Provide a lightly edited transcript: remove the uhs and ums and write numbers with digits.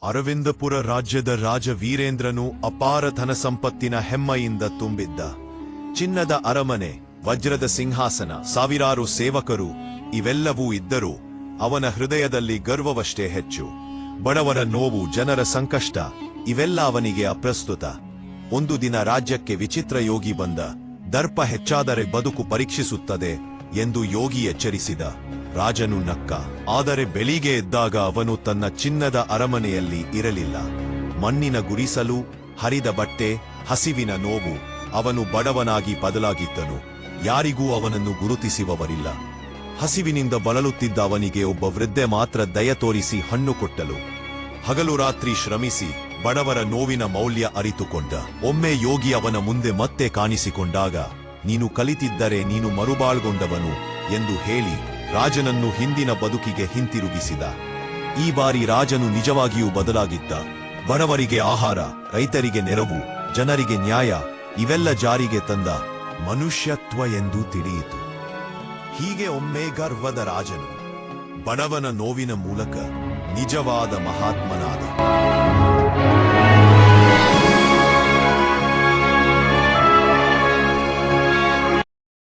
ಅರವಿಂದಪುರ ರಾಜ್ಯದ ರಾಜ ವೀರೇಂದ್ರನು ಅಪಾರ ಧನ ಸಂಪತ್ತಿನ ಹೆಮ್ಮೆಯಿಂದ ತುಂಬಿದ್ದ. ಚಿನ್ನದ ಅರಮನೆ, ವಜ್ರದ ಸಿಂಹಾಸನ, ಸಾವಿರಾರು ಸೇವಕರು ಇವೆಲ್ಲವೂ ಇದ್ದರೂ ಅವನ ಹೃದಯದಲ್ಲಿ ಗರ್ವವಷ್ಟೇ ಹೆಚ್ಚು. ಬಡವರ ನೋವು, ಜನರ ಸಂಕಷ್ಟ ಇವೆಲ್ಲ ಅವನಿಗೆ ಅಪ್ರಸ್ತುತ. ಒಂದು ದಿನ ರಾಜ್ಯಕ್ಕೆ ವಿಚಿತ್ರ ಯೋಗಿ ಬಂದ. ದರ್ಪ ಹೆಚ್ಚಾದರೆ ಬದುಕು ಪರೀಕ್ಷಿಸುತ್ತದೆ ಎಂದು ಯೋಗಿ ಎಚ್ಚರಿಸಿದ. ರಾಜನು ನಕ್ಕ. ಆದರೆ ಬೆಳಿಗ್ಗೆ ಎದ್ದಾಗ ಅವನು ತನ್ನ ಚಿನ್ನದ ಅರಮನೆಯಲ್ಲಿ ಇರಲಿಲ್ಲ. ಮಣ್ಣಿನ ಗುಡಿಸಲು, ಹರಿದ ಬಟ್ಟೆ, ಹಸಿವಿನ ನೋವು. ಅವನು ಬಡವನಾಗಿ ಬದಲಾಗಿದ್ದನು. ಯಾರಿಗೂ ಅವನನ್ನು ಗುರುತಿಸುವವರಿಲ್ಲ. ಹಸಿವಿನಿಂದ ಬಳಲುತ್ತಿದ್ದ ಅವನಿಗೆ ಒಬ್ಬ ವೃದ್ಧೆ ಮಾತ್ರ ದಯ ತೋರಿಸಿ ಹಣ್ಣು ಕೊಟ್ಟಳು. ಹಗಲು ರಾತ್ರಿ ಶ್ರಮಿಸಿ ಬಡವರ ನೋವಿನ ಮೌಲ್ಯ ಅರಿತುಕೊಂಡ. ಒಮ್ಮೆ ಯೋಗಿ ಅವನ ಮುಂದೆ ಮತ್ತೆ ಕಾಣಿಸಿಕೊಂಡಾಗ, ನೀನು ಕಲಿತಿದ್ದರೆ ನೀನು ಮರುಬಾಳ್ಗೊಂಡವನು ಎಂದು ಹೇಳಿ ರಾಜನನ್ನು ಹಿಂದಿನ ಬದುಕಿಗೆ ಹಿಂತಿರುಗಿಸಿದ. ಈ ಬಾರಿ ರಾಜನು ನಿಜವಾಗಿಯೂ ಬದಲಾಗಿದ್ದ. ಬಡವರಿಗೆ ಆಹಾರ, ರೈತರಿಗೆ ನೆರವು, ಜನರಿಗೆ ನ್ಯಾಯ ಇವೆಲ್ಲ ಜಾರಿಗೆ ತಂದ ಮನುಷ್ಯತ್ವ ಎಂದು ತಿಳಿಯಿತು. ಹೀಗೆ ಒಮ್ಮೆ ಗರ್ವದ ರಾಜನು ಬಡವನ ನೋವಿನ ಮೂಲಕ ನಿಜವಾದ ಮಹಾತ್ಮನಾದ.